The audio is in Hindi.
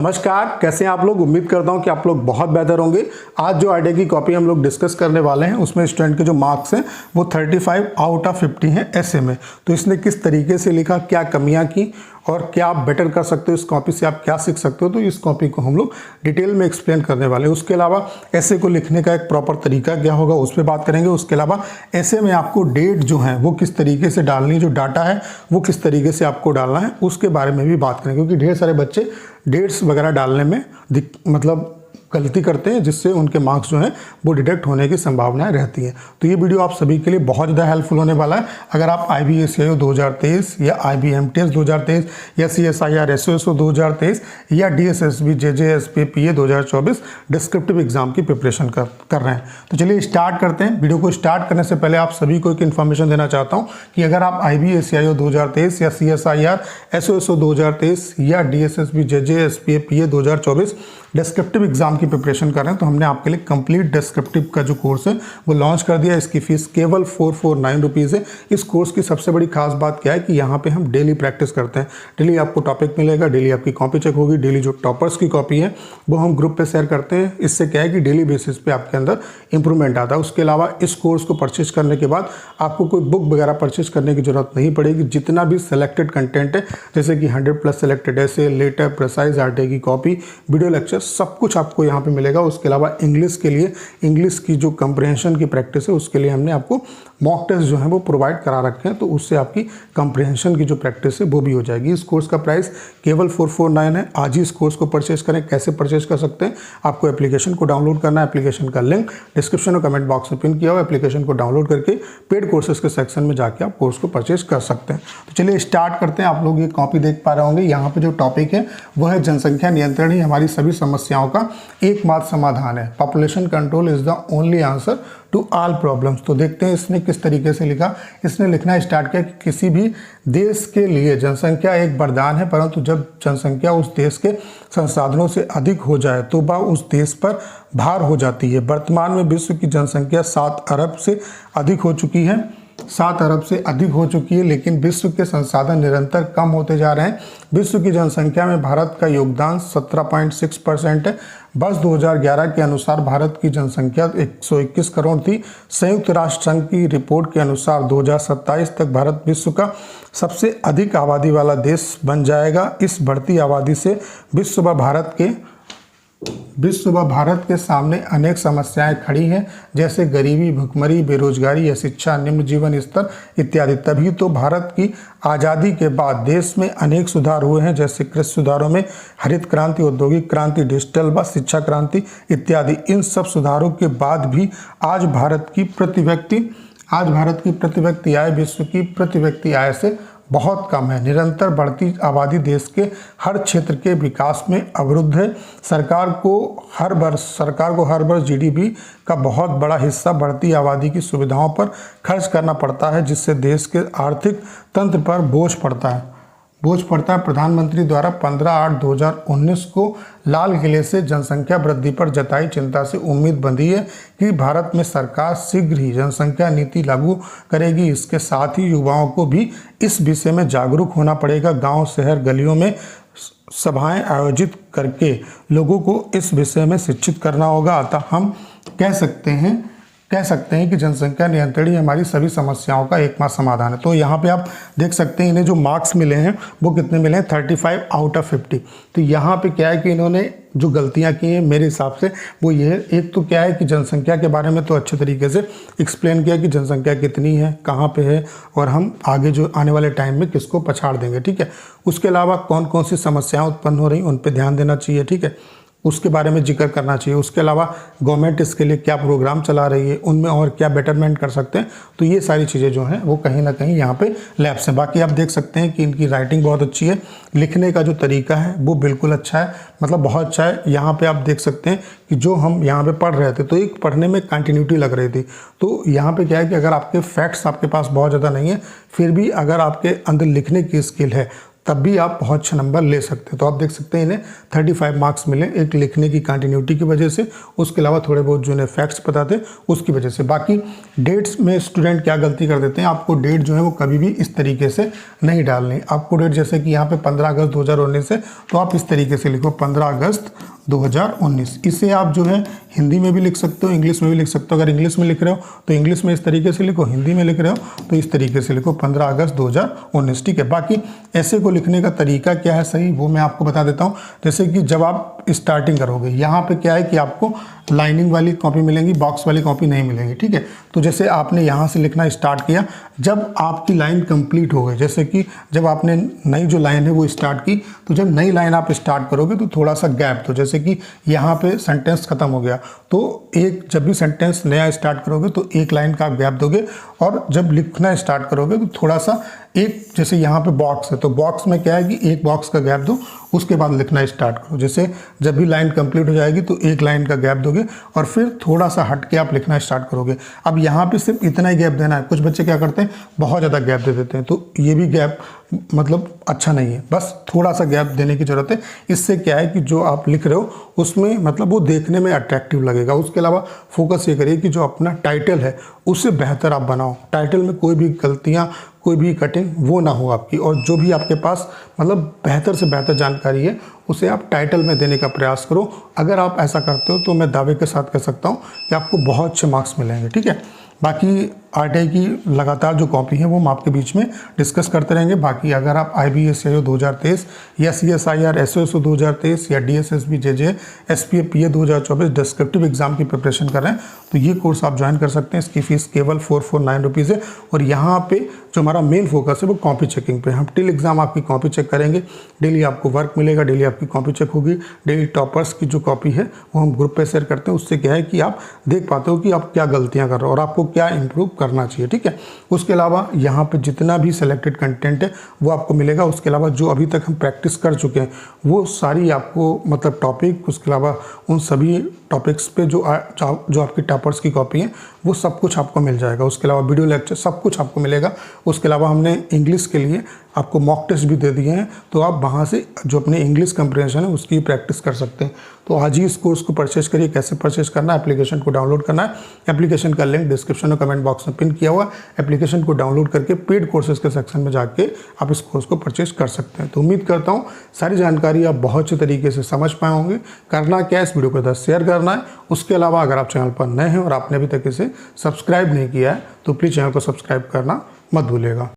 नमस्कार, कैसे हैं आप लोग। उम्मीद करता हूं कि आप लोग बहुत बेहतर होंगे। आज जो आईडी की कॉपी हम लोग डिस्कस करने वाले हैं उसमें स्टूडेंट के जो मार्क्स हैं वो 35 आउट ऑफ 50 हैं ऐसे में। तो इसने किस तरीके से लिखा, क्या कमियां की और क्या आप बेटर कर सकते हो, इस कॉपी से आप क्या सीख सकते हो, तो इस कॉपी को हम लोग डिटेल में एक्सप्लेन करने वाले हैं। उसके अलावा ऐसे को लिखने का एक प्रॉपर तरीका क्या होगा उस पर बात करेंगे। उसके अलावा ऐसे में आपको डेट जो है वो किस तरीके से डालनी, जो डाटा है वो किस तरीके से आपको डालना है उसके बारे में भी बात करेंगे, क्योंकि ढेर सारे बच्चे डेट्स वगैरह डालने में मतलब गलती करते हैं, जिससे उनके मार्क्स जो हैं वो डिडक्ट होने की संभावनाएं रहती हैं। तो ये वीडियो आप सभी के लिए बहुत ज़्यादा हेल्पफुल होने वाला है। अगर आप IBACIO 2023 या IBMTS 2023 या CSIR SOSO 2023 या DSSB JJSP PA 2024 descriptive exam की प्रिपरेशन कर रहे हैं, तो चलिए स्टार्ट करते हैं। वीडियो को स्टार्ट करने से पहले आप सभी को एक इन्फॉर्मेशन देना चाहता हूँ कि अगर आप IBACIO 2023 या CSIR SOSO 2023 या DSSB JJSP PA 2024 descriptive exam की प्रिपरेशन कर रहे हैं, तो हमने आपके लिए कंप्लीट डिस्क्रिप्टिव का जो कोर्स है वो लॉन्च कर दिया। इसकी फीस केवल 449 रुपीज़ है। इस कोर्स की सबसे बड़ी खास बात क्या है कि यहाँ पे हम डेली प्रैक्टिस करते हैं। डेली आपको टॉपिक मिलेगा, डेली आपकी कॉपी चेक होगी, डेली जो टॉपर्स की कॉपी है वो हम ग्रुप पे शेयर करते हैं। इससे क्या है कि डेली बेसिस पे आपके अंदर इंप्रूवमेंट आता है। उसके अलावा इस कोर्स को परचेज करने के बाद आपको कोई बुक वगैरह परचेज करने की जरूरत नहीं पड़ेगी। जितना भी सिलेक्टेड कंटेंट है, जैसे कि 100+ सिलेक्टेड ऐसे, लेटर, प्रिसाइज, आरटीआई की कॉपी, वीडियो लेक्चर, सब कुछ आपको यहाँ पे मिलेगा। उसके अलावा इंग्लिश के लिए, इंग्लिश की जो कंप्रिहेंशन की प्रैक्टिस है उसके लिए हमने आपको मॉक टेस्ट जो है वो प्रोवाइड करा रखे हैं, तो उससे आपकी कंप्रिहेंशन की जो प्रैक्टिस है वो भी हो जाएगी। इस कोर्स का प्राइस केवल 449 है। आज ही इस कोर्स को परचेज करें। कैसे परचेज कर सकते हैं, आपको एप्लीकेशन को डाउनलोड करना है। एप्लीकेशन का लिंक डिस्क्रिप्शन और कमेंट बॉक्स में पिन किया हुआ। एप्लीकेशन को डाउनलोड करके पेड कोर्सेज के सेक्शन में जाके आप कोर्स को परचेज कर सकते हैं। तो चलिए स्टार्ट करते हैं। आप लोग ये कॉपी देख पा रहे होंगे, यहाँ पे जो टॉपिक है वो है जनसंख्या नियंत्रण ही हमारी सभी समस्याओं का एकमात्र समाधान है। Population control is the only answer to all problems. तो देखते हैं इसने किस तरीके से लिखा। इसने लिखना स्टार्ट किया कि किसी भी देश के लिए जनसंख्या एक वरदान है, परंतु जब जनसंख्या उस देश के संसाधनों से अधिक हो जाए तो वह उस देश पर भार हो जाती है। वर्तमान में विश्व की जनसंख्या 7 अरब से अधिक हो चुकी है, 7 अरब से अधिक हो चुकी है, लेकिन विश्व के संसाधन निरंतर कम होते जा रहे हैं। विश्व की जनसंख्या में भारत का योगदान 17.6% है। वर्ष 2011 के अनुसार भारत की जनसंख्या 121 करोड़ थी। संयुक्त राष्ट्र संघ की रिपोर्ट के अनुसार 2027 तक भारत विश्व का सबसे अधिक आबादी वाला देश बन जाएगा। इस बढ़ती आबादी से विश्व व भारत के सामने अनेक समस्याएं खड़ी हैं, जैसे गरीबी, भुखमरी, बेरोजगारी या शिक्षा, निम्न जीवन स्तर इत्यादि। तभी तो भारत की आज़ादी के बाद देश में अनेक सुधार हुए हैं, जैसे कृषि सुधारों में हरित क्रांति, औद्योगिक क्रांति, डिजिटल व शिक्षा क्रांति इत्यादि। इन सब सुधारों के बाद भी आज भारत की प्रति व्यक्ति आय विश्व की प्रति व्यक्ति आय से बहुत कम है। निरंतर बढ़ती आबादी देश के हर क्षेत्र के विकास में अवरुद्ध है। सरकार को हर वर्ष GDP का बहुत बड़ा हिस्सा बढ़ती आबादी की सुविधाओं पर खर्च करना पड़ता है, जिससे देश के आर्थिक तंत्र पर बोझ पड़ता है। प्रधानमंत्री द्वारा 15/8/2019 को लाल किले से जनसंख्या वृद्धि पर जताई चिंता से उम्मीद बंधी है कि भारत में सरकार शीघ्र ही जनसंख्या नीति लागू करेगी। इसके साथ ही युवाओं को भी इस विषय में जागरूक होना पड़ेगा। गांव, शहर, गलियों में सभाएं आयोजित करके लोगों को इस विषय में शिक्षित करना होगा। अतः हम कह सकते हैं कि जनसंख्या नियंत्रण ही हमारी सभी समस्याओं का एकमात्र समाधान है। तो यहाँ पे आप देख सकते हैं इन्हें जो मार्क्स मिले हैं वो कितने मिले हैं, 35 आउट ऑफ 50। तो यहाँ पे क्या है कि इन्होंने जो गलतियाँ की हैं मेरे हिसाब से वो ये है। एक तो क्या है कि जनसंख्या के बारे में तो अच्छे तरीके से एक्सप्लेन किया कि जनसंख्या कितनी है, कहाँ पे है और हम आगे जो आने वाले टाइम में किसको पछाड़ देंगे, ठीक है। उसके अलावा कौन कौन सी समस्याएँ उत्पन्न हो रही उन पर ध्यान देना चाहिए, ठीक है, उसके बारे में जिक्र करना चाहिए। उसके अलावा गवर्नमेंट इसके लिए क्या प्रोग्राम चला रही है, उनमें और क्या बेटरमेंट कर सकते हैं। तो ये सारी चीज़ें जो हैं वो कहीं ना कहीं यहाँ पे लैप्स हैं। बाकी आप देख सकते हैं कि इनकी राइटिंग बहुत अच्छी है, लिखने का जो तरीका है वो बिल्कुल अच्छा है, मतलब बहुत अच्छा है। यहाँ पे आप देख सकते हैं कि जो हम यहाँ पे पढ़ रहे थे तो एक पढ़ने में कंटिन्यूटी लग रही थी। तो यहाँ पे क्या है कि अगर आपके फैक्ट्स आपके पास बहुत ज़्यादा नहीं है, फिर भी अगर आपके अंदर लिखने की स्किल है तब भी आप बहुत अच्छे नंबर ले सकते हैं। तो आप देख सकते हैं इन्हें 35 मार्क्स मिले, एक लिखने की कंटिन्यूटी की वजह से, उसके अलावा थोड़े बहुत जो इन्हें फैक्ट्स पता थे उसकी वजह से। बाकी डेट्स में स्टूडेंट क्या गलती कर देते हैं, आपको डेट जो है वो कभी भी इस तरीके से नहीं डालनी। आपको डेट जैसे कि यहाँ पे 15 अगस्त 2019 है, तो आप इस तरीके से लिखो 15 अगस्त 2019। इसे आप जो है हिंदी में भी लिख सकते हो, इंग्लिश में भी लिख सकते हो। अगर इंग्लिश में लिख रहे हो तो इंग्लिश में इस तरीके से लिखो, हिंदी में लिख रहे हो तो इस तरीके से लिखो 15 अगस्त 2019, ठीक है। बाकी ऐसे को लिखने का तरीका क्या है सही, वो मैं आपको बता देता हूँ। जैसे कि जब आप स्टार्टिंग करोगे, यहाँ पे क्या है कि आपको लाइनिंग वाली कॉपी मिलेंगी, बॉक्स वाली कॉपी नहीं मिलेंगी, ठीक है। तो जैसे आपने यहाँ से लिखना स्टार्ट किया, जब आपकी लाइन कंप्लीट हो गई, जैसे कि जब आपने नई जो लाइन है वो स्टार्ट की, तो जब नई लाइन आप स्टार्ट करोगे तो थोड़ा सा गैप दो। जैसे कि यहाँ पे सेंटेंस खत्म हो गया, तो एक जब भी सेंटेंस नया स्टार्ट करोगे तो एक लाइन का आप गैप दोगे, और जब लिखना स्टार्ट करोगे तो थोड़ा सा एक, जैसे यहाँ पे बॉक्स है तो बॉक्स में क्या है कि एक बॉक्स का गैप दो, उसके बाद लिखना स्टार्ट करो। जैसे जब भी लाइन कंप्लीट हो जाएगी तो एक लाइन का गैप दोगे और फिर थोड़ा सा हट के आप लिखना स्टार्ट करोगे। अब यहाँ पे सिर्फ इतना ही गैप देना है। कुछ बच्चे क्या करते हैं, बहुत ज़्यादा गैप दे देते हैं, तो ये भी गैप मतलब अच्छा नहीं है, बस थोड़ा सा गैप देने की ज़रूरत है। इससे क्या है कि जो आप लिख रहे हो उसमें मतलब वो देखने में अट्रैक्टिव लगेगा। उसके अलावा फोकस ये करिए कि जो अपना टाइटल है उससे बेहतर आप बनाओ, टाइटल में कोई भी गलतियाँ, कोई भी कटिंग वो ना हो आपकी, और जो भी आपके पास मतलब बेहतर से बेहतर जानकारी है उसे आप टाइटल में देने का प्रयास करो। अगर आप ऐसा करते हो तो मैं दावे के साथ कह सकता हूँ कि आपको बहुत अच्छे मार्क्स मिलेंगे, ठीक है। बाकी आरटीआई की लगातार जो कॉपी है वो हम आपके बीच में डिस्कस करते रहेंगे। बाकी अगर आप IBSCIO 2023 या CSIR SOSO 2023 या DSSB JJ SPA PA 2024 descriptive exam की प्रिपरेशन कर रहे हैं तो ये कोर्स आप ज्वाइन कर सकते हैं। इसकी फीस केवल 449 रुपीज़ है, और यहाँ पे जो हमारा मेन फोकस है वो कॉपी चेकिंग पे। हम टिल एग्जाम आपकी कॉपी चेक करेंगे, डेली आपको वर्क मिलेगा, डेली आपकी कॉपी चेक होगी, डेली टॉपर्स की जो कॉपी है वो हम ग्रुप पे शेयर करते हैं। उससे क्या है कि आप देख पाते हो कि आप क्या गलतियाँ कर रहे हो और आपको क्या इंप्रूव करना चाहिए, ठीक है। उसके अलावा यहाँ पे जितना भी सिलेक्टेड कंटेंट है वो आपको मिलेगा। उसके अलावा जो अभी तक हम प्रैक्टिस कर चुके हैं वो सारी आपको मतलब टॉपिक, उसके अलावा उन सभी टॉपिक्स पे जो आपकी टॉपर्स की कॉपी है वो सब कुछ आपको मिल जाएगा। उसके अलावा वीडियो लेक्चर सब कुछ आपको मिलेगा। उसके अलावा हमने इंग्लिश के लिए आपको मॉक टेस्ट भी दे दिए हैं, तो आप वहाँ से जो अपने इंग्लिश कंप्रीहेंशन है उसकी प्रैक्टिस कर सकते हैं। तो आज ही इस कोर्स को परचेज करिए। कैसे परचेज करना है, एप्लीकेशन को डाउनलोड करना है। एप्लीकेशन का लिंक डिस्क्रिप्शन और कमेंट बॉक्स में पिन किया हुआ है। एप्लीकेशन को डाउनलोड करके पेड कोर्सेज के सेक्शन में जाके आप इस कोर्स को परचेज कर सकते हैं। तो उम्मीद करता हूँ सारी जानकारी आप बहुत अच्छे तरीके से समझ पाए होंगे। करना क्या है, इस वीडियो को शेयर करना है। उसके अलावा अगर आप चैनल पर नए हैं और आपने अभी तक इसे सब्सक्राइब नहीं किया है तो प्लीज़ चैनल को सब्सक्राइब करना मत भूलिएगा।